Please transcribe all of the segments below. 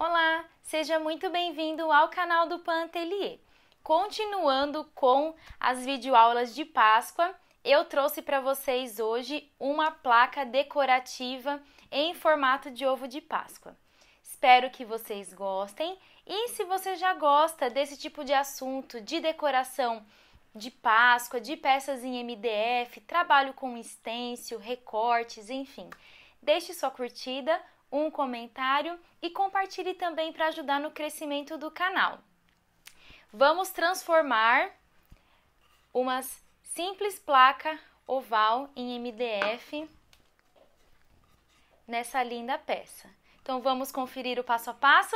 Olá, seja muito bem-vindo ao canal do Pan Atelier. Continuando com as videoaulas de Páscoa, eu trouxe para vocês hoje uma placa decorativa em formato de ovo de Páscoa. Espero que vocês gostem e se você já gosta desse tipo de assunto, de decoração de Páscoa, de peças em MDF, trabalho com stencil, recortes, enfim, deixe sua curtida, um comentário e compartilhe também para ajudar no crescimento do canal. Vamos transformar uma simples placa oval em MDF nessa linda peça. Então vamos conferir o passo a passo?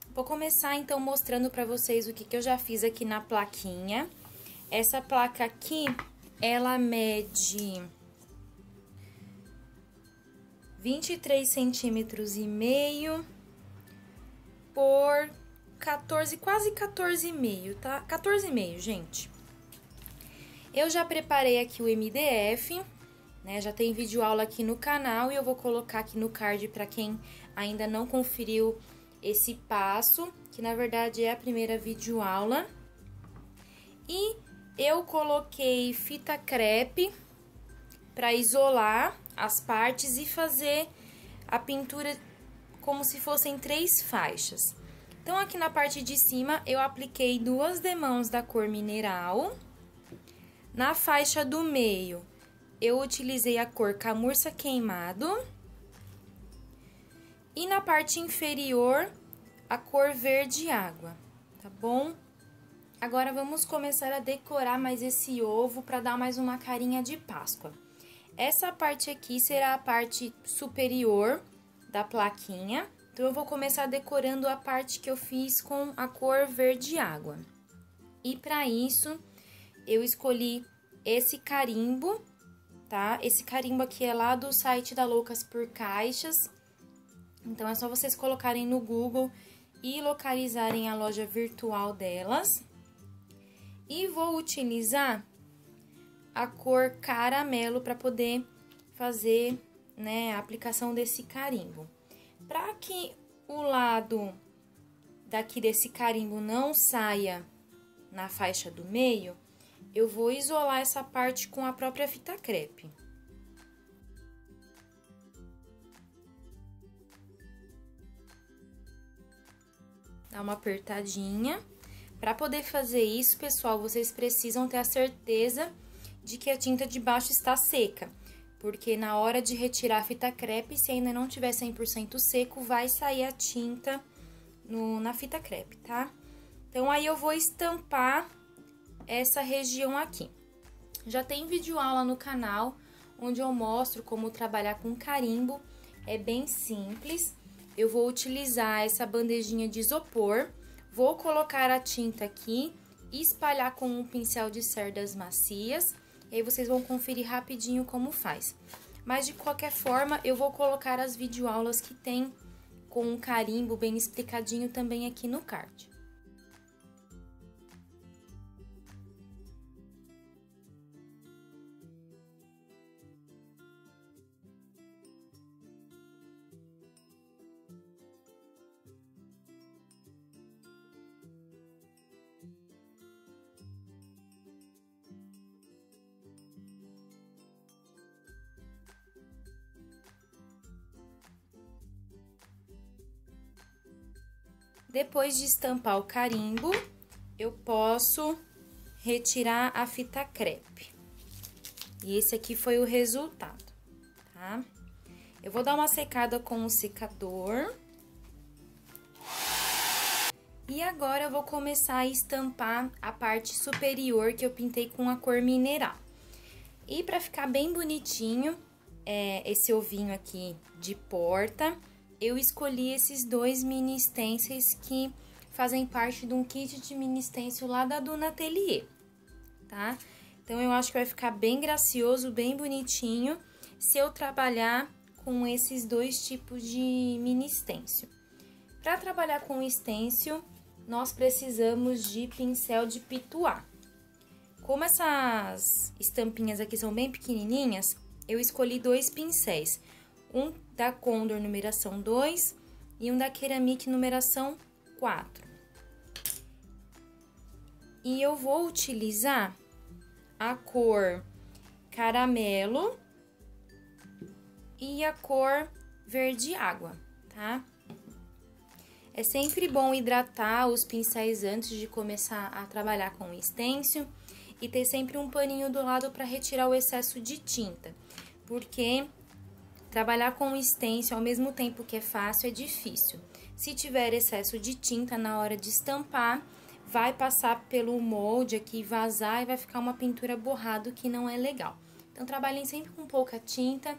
Vou começar então mostrando para vocês o que eu já fiz aqui na plaquinha. Essa placa aqui, ela mede 23 centímetros e meio por 14, quase 14,5, tá? 14,5, gente. Eu já preparei aqui o MDF, né? Já tem vídeo aula aqui no canal e eu vou colocar aqui no card para quem ainda não conferiu esse passo, que na verdade é a primeira vídeo aula. E eu coloquei fita crepe para isolar as partes e fazer a pintura como se fossem 3 faixas. Então, aqui na parte de cima, eu apliquei 2 demãos da cor mineral. Na faixa do meio, eu utilizei a cor camurça queimado. E na parte inferior, a cor verde água, tá bom? Agora, vamos começar a decorar mais esse ovo para dar mais uma carinha de Páscoa. Essa parte aqui será a parte superior da plaquinha. Então, eu vou começar decorando a parte que eu fiz com a cor verde água. E para isso, eu escolhi esse carimbo, tá? Esse carimbo aqui é lá do site da Loucas por Caixas. Então, é só vocês colocarem no Google e localizarem a loja virtual delas. E vou utilizar a cor caramelo para poder fazer, né, a aplicação desse carimbo. Para que o lado daqui desse carimbo não saia na faixa do meio, eu vou isolar essa parte com a própria fita crepe. Dá uma apertadinha. Para poder fazer isso, pessoal, vocês precisam ter a certeza de que a tinta de baixo está seca, porque na hora de retirar a fita crepe, se ainda não tiver 100% seco, vai sair a tinta na fita crepe, tá? Então, aí eu vou estampar essa região aqui. Já tem vídeo aula no canal, onde eu mostro como trabalhar com carimbo, é bem simples. Eu vou utilizar essa bandejinha de isopor, vou colocar a tinta aqui e espalhar com um pincel de cerdas macias. E aí, vocês vão conferir rapidinho como faz. Mas, de qualquer forma, eu vou colocar as videoaulas que tem com um carimbo bem explicadinho também aqui no card. Depois de estampar o carimbo, eu posso retirar a fita crepe. E esse aqui foi o resultado, tá? Eu vou dar uma secada com o secador. E agora eu vou começar a estampar a parte superior que eu pintei com a cor mineral. E pra ficar bem bonitinho, esse ovinho aqui de porta, eu escolhi esses 2 mini stencils que fazem parte de um kit de mini stencil lá da Duna Atelier, tá? Então, eu acho que vai ficar bem gracioso, bem bonitinho, se eu trabalhar com esses 2 tipos de mini stencil. Para trabalhar com stencil, nós precisamos de pincel de pituá. Como essas estampinhas aqui são bem pequenininhas, eu escolhi 2 pincéis. Um da Condor numeração 2 e um da Ceramic numeração 4. E eu vou utilizar a cor caramelo e a cor verde água, tá? É sempre bom hidratar os pincéis antes de começar a trabalhar com o stencil e ter sempre um paninho do lado para retirar o excesso de tinta, porque trabalhar com o stencil ao mesmo tempo que é fácil é difícil. Se tiver excesso de tinta na hora de estampar, vai passar pelo molde aqui, vazar e vai ficar uma pintura borrada, que não é legal. Então, trabalhem sempre com pouca tinta,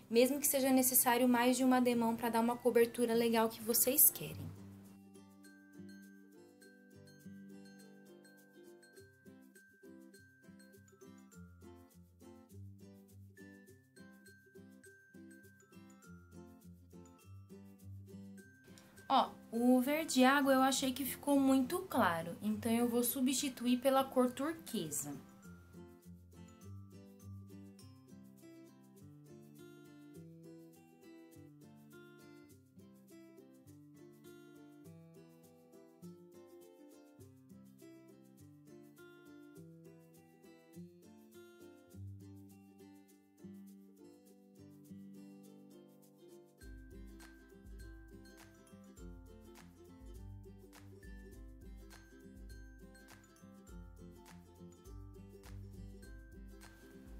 mesmo que seja necessário mais de uma demão para dar uma cobertura legal que vocês querem. Ó, o verde água eu achei que ficou muito claro, então eu vou substituir pela cor turquesa.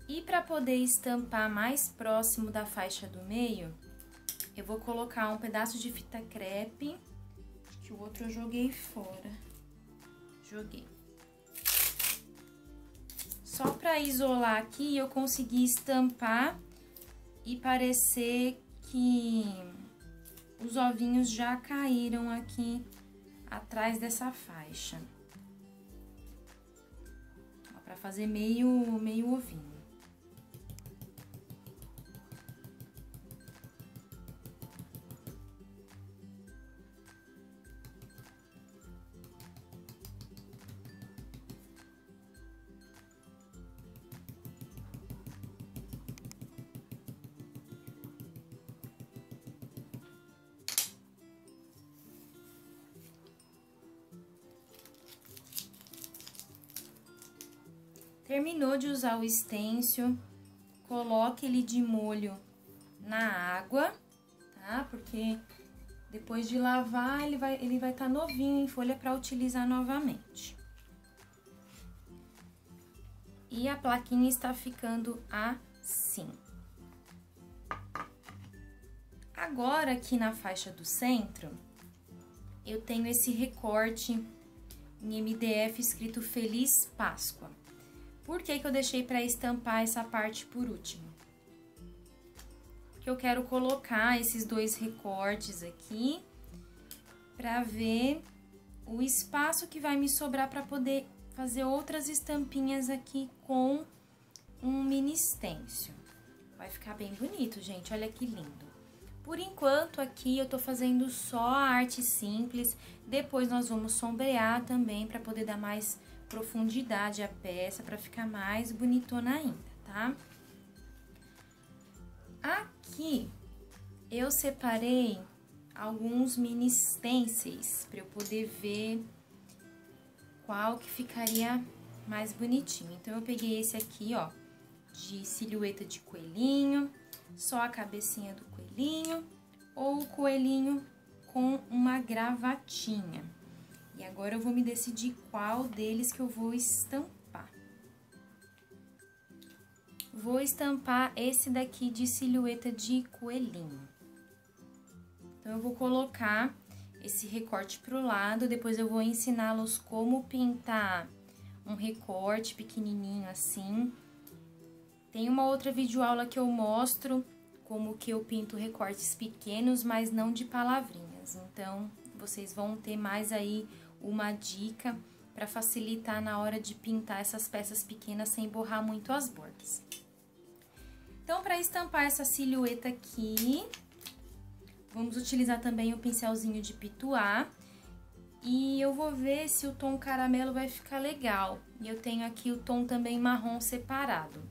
E para poder estampar mais próximo da faixa do meio, eu vou colocar um pedaço de fita crepe, que o outro eu joguei fora. Joguei. Só para isolar aqui, eu consegui estampar e parecer que os ovinhos já caíram aqui atrás dessa faixa. Para fazer meio ovinho. Terminou de usar o stencil, coloque ele de molho na água, tá? Porque depois de lavar, ele vai estar novinho em folha para utilizar novamente. E a plaquinha está ficando assim. Agora, aqui na faixa do centro, eu tenho esse recorte em MDF escrito Feliz Páscoa. Por que que eu deixei para estampar essa parte por último? Porque eu quero colocar esses dois recortes aqui para ver o espaço que vai me sobrar para poder fazer outras estampinhas aqui com um mini stencil. Vai ficar bem bonito, gente, olha que lindo. Por enquanto, aqui eu tô fazendo só a arte simples, depois nós vamos sombrear também para poder dar mais profundidade à peça, para ficar mais bonitona ainda, tá? Aqui eu separei alguns mini stencils para eu poder ver qual que ficaria mais bonitinho. Então, eu peguei esse aqui, ó, de silhueta de coelhinho, só a cabecinha do coelhinho, ou o coelhinho com uma gravatinha. E agora eu vou me decidir qual deles que eu vou estampar. Vou estampar esse daqui de silhueta de coelhinho. Então, eu vou colocar esse recorte pro lado, depois eu vou ensiná-los como pintar um recorte pequenininho assim. Tem uma outra videoaula que eu mostro como que eu pinto recortes pequenos, mas não de palavrinhas. Então, vocês vão ter mais aí uma dica para facilitar na hora de pintar essas peças pequenas sem borrar muito as bordas. Então, para estampar essa silhueta aqui, vamos utilizar também o pincelzinho de pituá. E eu vou ver se o tom caramelo vai ficar legal. E eu tenho aqui o tom também marrom separado.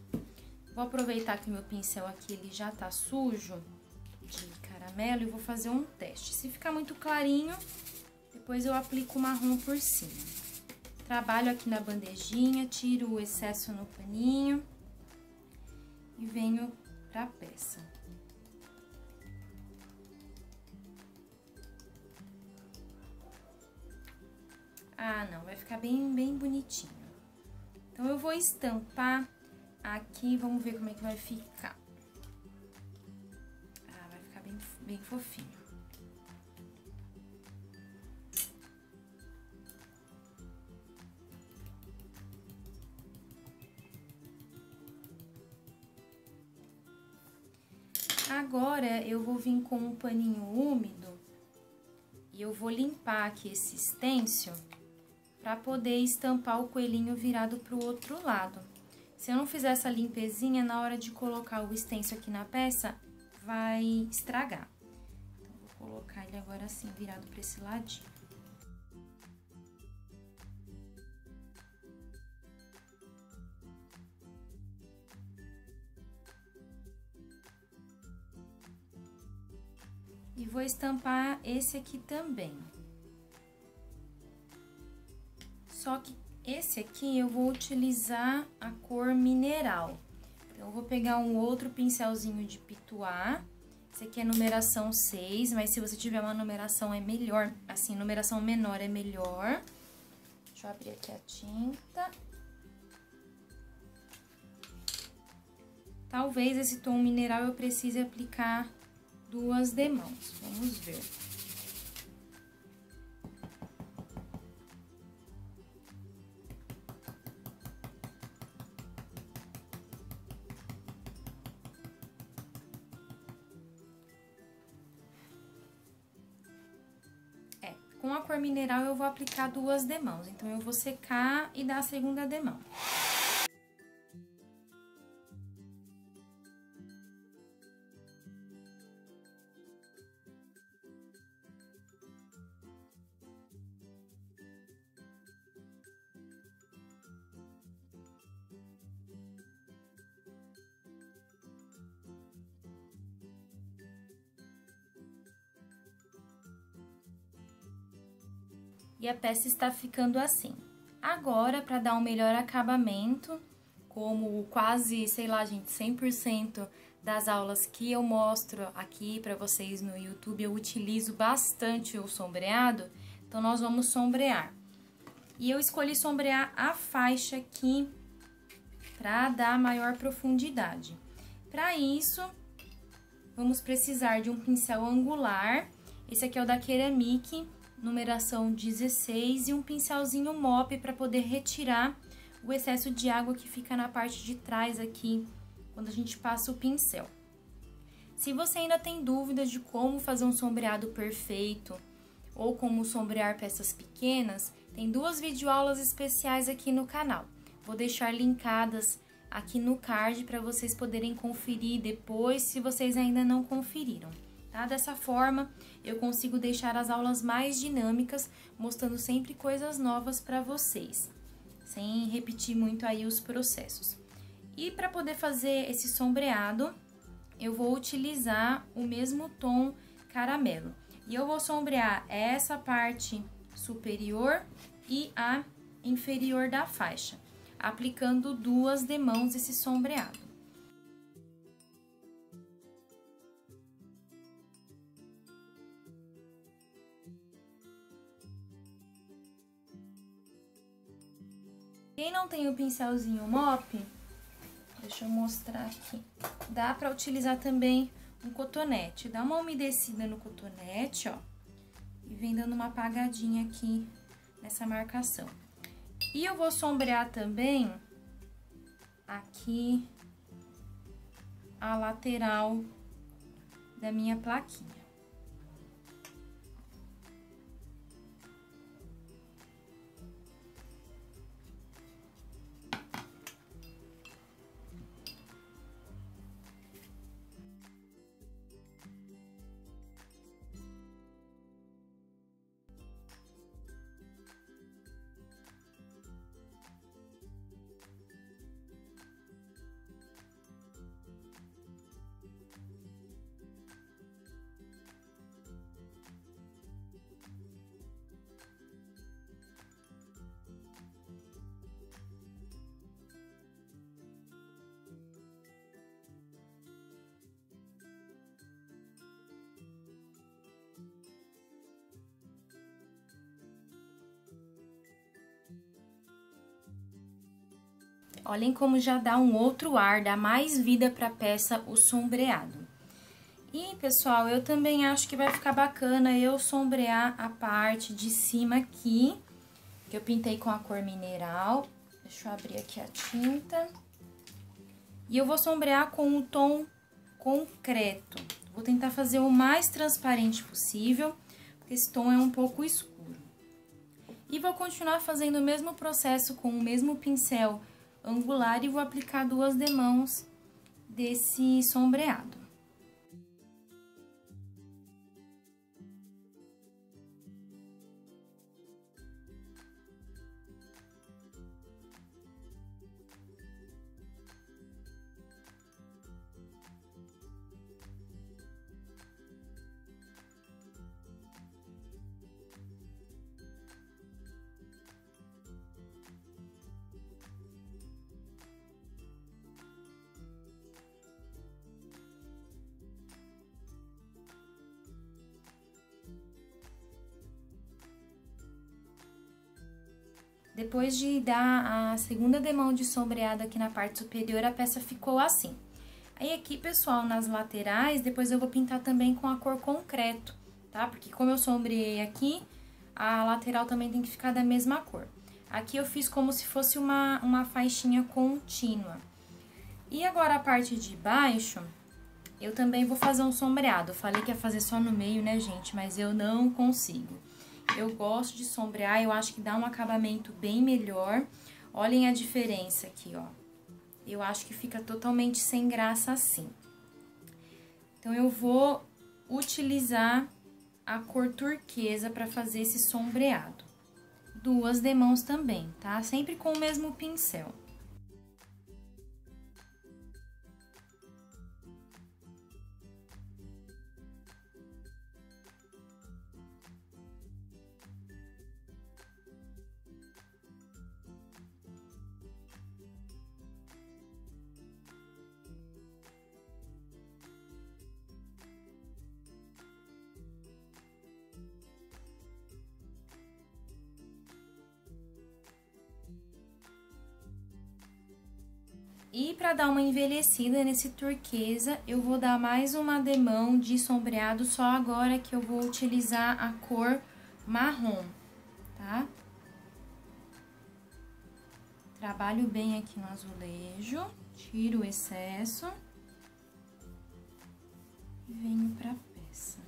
Vou aproveitar que o meu pincel aqui ele já tá sujo de caramelo. caramelo e vou fazer um teste. Se ficar muito clarinho, depois eu aplico o marrom por cima. Trabalho aqui na bandejinha, tiro o excesso no paninho e venho pra peça. Ah, não, vai ficar bem bonitinho. Então, eu vou estampar aqui, vamos ver como é que vai ficar. Ah, vai ficar bem fofinho. Agora, eu vou vir com um paninho úmido e eu vou limpar aqui esse stencil para poder estampar o coelhinho virado para o outro lado. Se eu não fizer essa limpezinha, na hora de colocar o stencil aqui na peça, vai estragar. Então, vou colocar ele agora assim, virado para esse ladinho. E vou estampar esse aqui também. Só que esse aqui eu vou utilizar a cor mineral. Então, eu vou pegar um outro pincelzinho de pituá. Esse aqui é numeração 6, mas se você tiver uma numeração é melhor. Assim, numeração menor é melhor. Deixa eu abrir aqui a tinta. Talvez esse tom mineral eu precise aplicar 2 demãos. Vamos ver. Com a cor mineral, eu vou aplicar 2 demãos. Então, eu vou secar e dar a segunda demão. E a peça está ficando assim. Agora, para dar um melhor acabamento, como quase, sei lá, gente, 100% das aulas que eu mostro aqui para vocês no YouTube, eu utilizo bastante o sombreado, então nós vamos sombrear. E eu escolhi sombrear a faixa aqui para dar maior profundidade. Para isso, vamos precisar de um pincel angular, esse aqui é o da Ceramic, numeração 16, e um pincelzinho mop para poder retirar o excesso de água que fica na parte de trás aqui, quando a gente passa o pincel. Se você ainda tem dúvidas de como fazer um sombreado perfeito ou como sombrear peças pequenas, tem 2 videoaulas especiais aqui no canal. Vou deixar linkadas aqui no card para vocês poderem conferir depois, se vocês ainda não conferiram. Tá? Dessa forma, eu consigo deixar as aulas mais dinâmicas, mostrando sempre coisas novas para vocês, sem repetir muito aí os processos. E para poder fazer esse sombreado, eu vou utilizar o mesmo tom caramelo. E eu vou sombrear essa parte superior e a inferior da faixa, aplicando 2 demãos esse sombreado. Quem não tem o pincelzinho mop, deixa eu mostrar aqui, dá pra utilizar também um cotonete. Dá uma umedecida no cotonete, ó, e vem dando uma apagadinha aqui nessa marcação. E eu vou sombrear também aqui a lateral da minha plaquinha. Olhem como já dá um outro ar, dá mais vida pra peça o sombreado. E, pessoal, eu também acho que vai ficar bacana eu sombrear a parte de cima aqui, que eu pintei com a cor mineral. Deixa eu abrir aqui a tinta. E eu vou sombrear com o tom concreto. Vou tentar fazer o mais transparente possível, porque esse tom é um pouco escuro. E vou continuar fazendo o mesmo processo com o mesmo pincel angular e vou aplicar 2 demãos desse sombreado. Depois de dar a segunda demão de sombreado aqui na parte superior, a peça ficou assim. Aí aqui, pessoal, nas laterais, depois eu vou pintar também com a cor concreto, tá? Porque como eu sombreei aqui, a lateral também tem que ficar da mesma cor. Aqui eu fiz como se fosse uma faixinha contínua. E agora a parte de baixo, eu também vou fazer um sombreado. Eu falei que ia fazer só no meio, né, gente? Mas eu não consigo. Eu gosto de sombrear, eu acho que dá um acabamento bem melhor. Olhem a diferença aqui, ó. Eu acho que fica totalmente sem graça assim. Então, eu vou utilizar a cor turquesa para fazer esse sombreado. 2 demãos também, tá? Sempre com o mesmo pincel. E para dar uma envelhecida nesse turquesa, eu vou dar mais uma demão de sombreado, só agora que eu vou utilizar a cor marrom, tá? Trabalho bem aqui no azulejo, tiro o excesso e venho pra peça.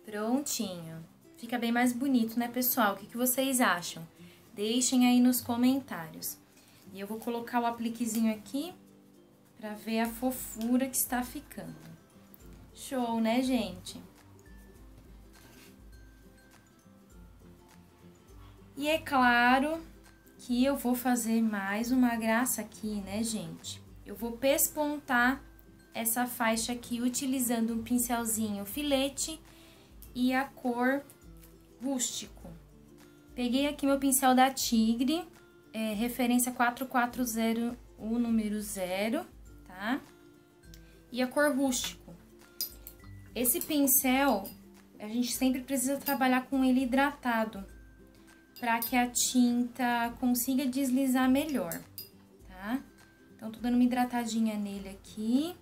Prontinho. Fica bem mais bonito, né, pessoal? O que vocês acham? Deixem aí nos comentários. E eu vou colocar o apliquezinho aqui pra ver a fofura que está ficando. Show, né, gente? E é claro que eu vou fazer mais uma graça aqui, né, gente? Eu vou pespontar essa faixa aqui utilizando um pincelzinho filete e a cor rústico. Peguei aqui meu pincel da Tigre, referência 440, o número 0, tá? E a cor rústico. Esse pincel, a gente sempre precisa trabalhar com ele hidratado, para que a tinta consiga deslizar melhor, tá? Então, tô dando uma hidratadinha nele aqui.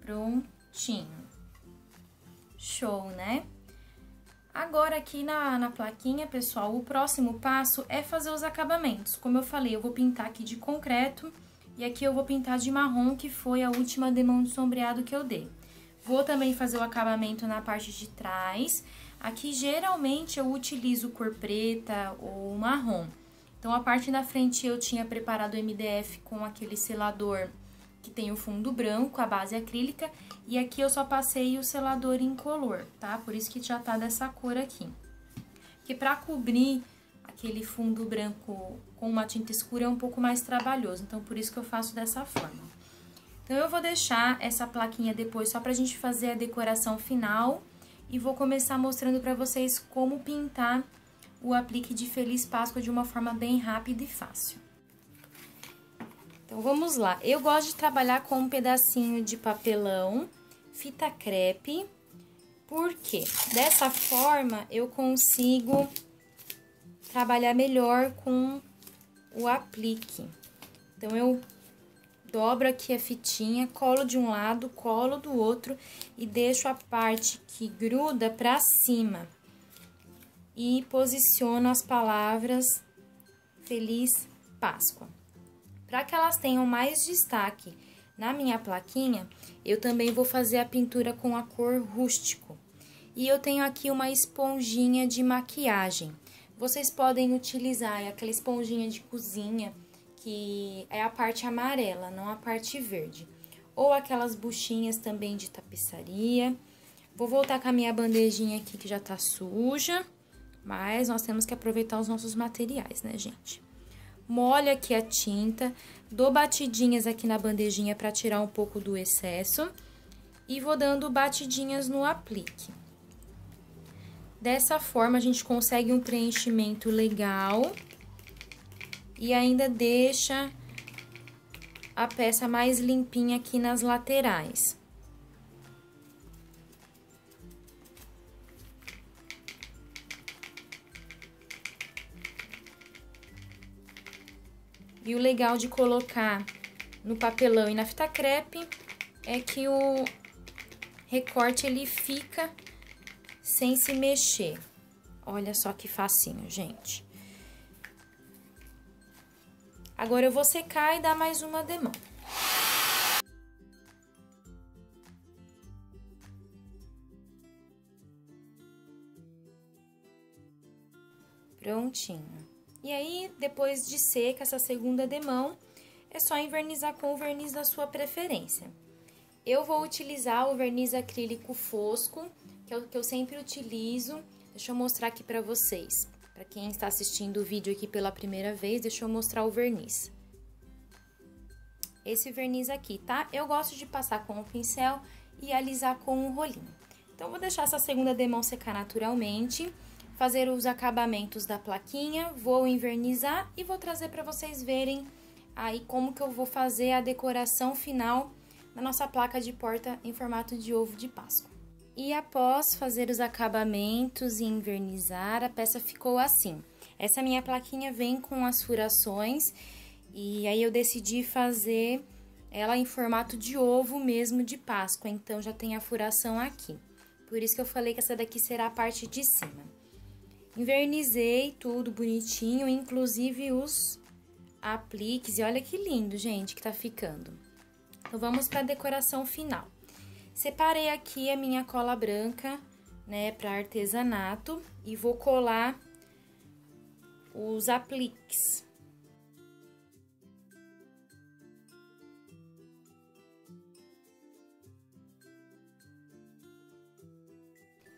Prontinho. Show, né? Agora, aqui na plaquinha, pessoal, o próximo passo é fazer os acabamentos. Como eu falei, eu vou pintar aqui de concreto e aqui eu vou pintar de marrom, que foi a última demão de sombreado que eu dei. Vou também fazer o acabamento na parte de trás. Aqui, geralmente, eu utilizo cor preta ou marrom. Então, a parte da frente eu tinha preparado o MDF com aquele selador que tem o fundo branco, a base acrílica, e aqui eu só passei o selador incolor, tá? Por isso que já tá dessa cor aqui. Porque pra cobrir aquele fundo branco com uma tinta escura é um pouco mais trabalhoso, então por isso que eu faço dessa forma. Então, eu vou deixar essa plaquinha depois só pra gente fazer a decoração final e vou começar mostrando pra vocês como pintar o aplique de Feliz Páscoa de uma forma bem rápida e fácil. Então, vamos lá. Eu gosto de trabalhar com um pedacinho de papelão, fita crepe, porque dessa forma eu consigo trabalhar melhor com o aplique. Então, eu dobro aqui a fitinha, colo de um lado, colo do outro e deixo a parte que gruda pra cima. E posiciono as palavras Feliz Páscoa. Para que elas tenham mais destaque na minha plaquinha, eu também vou fazer a pintura com a cor rústico. E eu tenho aqui uma esponjinha de maquiagem. Vocês podem utilizar aquela esponjinha de cozinha, que é a parte amarela, não a parte verde. Ou aquelas buchinhas também de tapeçaria. Vou voltar com a minha bandejinha aqui que já tá suja, mas nós temos que aproveitar os nossos materiais, né, gente? Molho aqui a tinta, dou batidinhas aqui na bandejinha para tirar um pouco do excesso e vou dando batidinhas no aplique. Dessa forma, a gente consegue um preenchimento legal e ainda deixa a peça mais limpinha aqui nas laterais. E o legal de colocar no papelão e na fita crepe é que o recorte ele fica sem se mexer. Olha só que facinho, gente. Agora eu vou secar e dar mais uma demão. Prontinho. E aí, depois de seca essa segunda demão, é só envernizar com o verniz da sua preferência. Eu vou utilizar o verniz acrílico fosco, que é o que eu sempre utilizo. Deixa eu mostrar aqui pra vocês. Pra quem está assistindo o vídeo aqui pela primeira vez, deixa eu mostrar o verniz. Esse verniz aqui, tá? Eu gosto de passar com o pincel e alisar com o rolinho. Então, vou deixar essa segunda demão secar naturalmente, fazer os acabamentos da plaquinha, vou invernizar e vou trazer para vocês verem aí como que eu vou fazer a decoração final da nossa placa de porta em formato de ovo de Páscoa. E após fazer os acabamentos e invernizar, a peça ficou assim. Essa minha plaquinha vem com as furações e aí eu decidi fazer ela em formato de ovo mesmo de Páscoa, então já tem a furação aqui. Por isso que eu falei que essa daqui será a parte de cima. Invernizei tudo bonitinho, inclusive os apliques. E olha que lindo, gente, que tá ficando. Então, vamos pra decoração final. Separei aqui a minha cola branca, né, pra artesanato. E vou colar os apliques.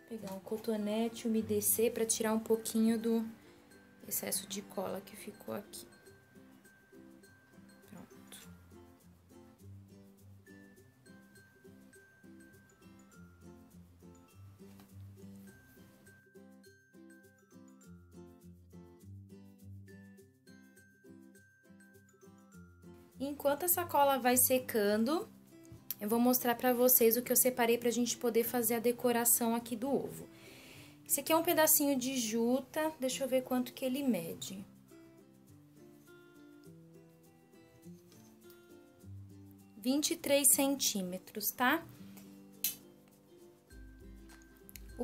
Pegar um cotonete, umedecer para tirar um pouquinho do excesso de cola que ficou aqui. Pronto. Enquanto essa cola vai secando, eu vou mostrar pra vocês o que eu separei pra gente poder fazer a decoração aqui do ovo. Esse aqui é um pedacinho de juta, deixa eu ver quanto que ele mede. 23 centímetros, tá?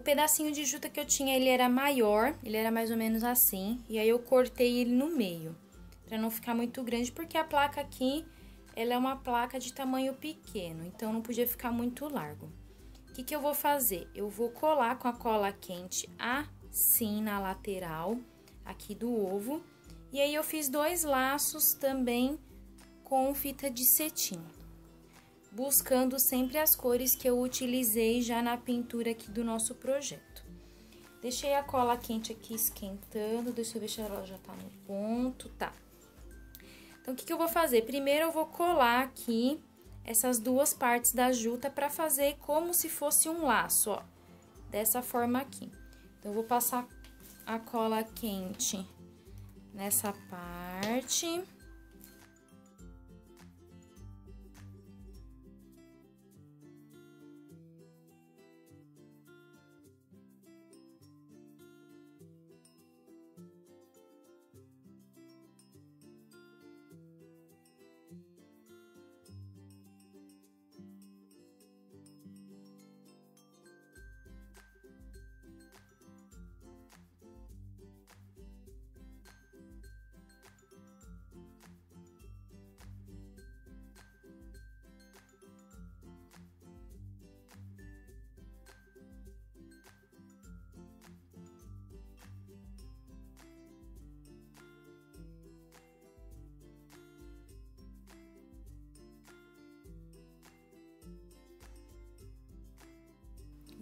pedacinho de juta que eu tinha, ele era maior, ele era mais ou menos assim, e aí eu cortei ele no meio, pra não ficar muito grande, porque a placa aqui, ela é uma placa de tamanho pequeno, então não podia ficar muito largo. O que que eu vou fazer? Eu vou colar com a cola quente assim na lateral aqui do ovo, e aí eu fiz 2 laços também com fita de cetim, buscando sempre as cores que eu utilizei já na pintura aqui do nosso projeto. Deixei a cola quente aqui esquentando, deixa eu ver se ela já tá no ponto, tá. Então, o que que eu vou fazer? Primeiro, eu vou colar aqui essas 2 partes da juta pra fazer como se fosse um laço, ó, dessa forma aqui. Então, eu vou passar a cola quente nessa parte.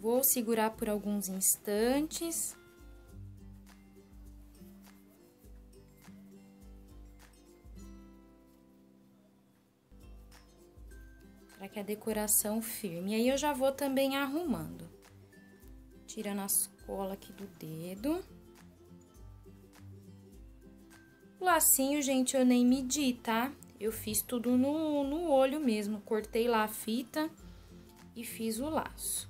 Vou segurar por alguns instantes. Para que a decoração firme. E aí, eu já vou também arrumando. Tirando as colas aqui do dedo. O lacinho, gente, eu nem medi, tá? Eu fiz tudo no olho mesmo. Cortei lá a fita e fiz o laço.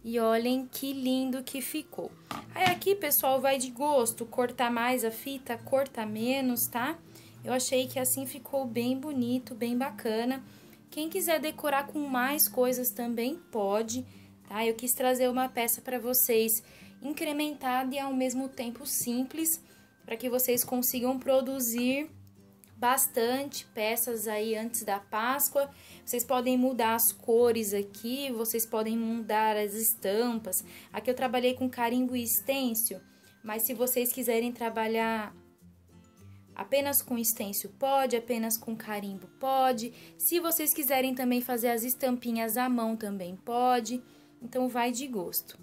E olhem que lindo que ficou. Aí, aqui, pessoal, vai de gosto. Cortar mais a fita, cortar menos, tá? Eu achei que assim ficou bem bonito, bem bacana. Quem quiser decorar com mais coisas também pode, tá? Eu quis trazer uma peça para vocês incrementada e ao mesmo tempo simples, para que vocês consigam produzir bastante peças aí antes da Páscoa. Vocês podem mudar as cores aqui, vocês podem mudar as estampas. Aqui eu trabalhei com carimbo e stencil, mas se vocês quiserem trabalhar apenas com stencil pode, apenas com carimbo pode. Se vocês quiserem também fazer as estampinhas à mão também pode, então vai de gosto.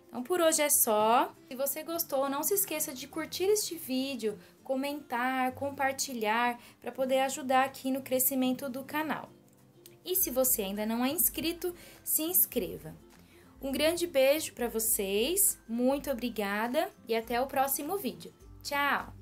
Então, por hoje é só. Se você gostou, não se esqueça de curtir este vídeo, comentar, compartilhar, para poder ajudar aqui no crescimento do canal. E se você ainda não é inscrito, se inscreva. Um grande beijo para vocês, muito obrigada e até o próximo vídeo. Tchau!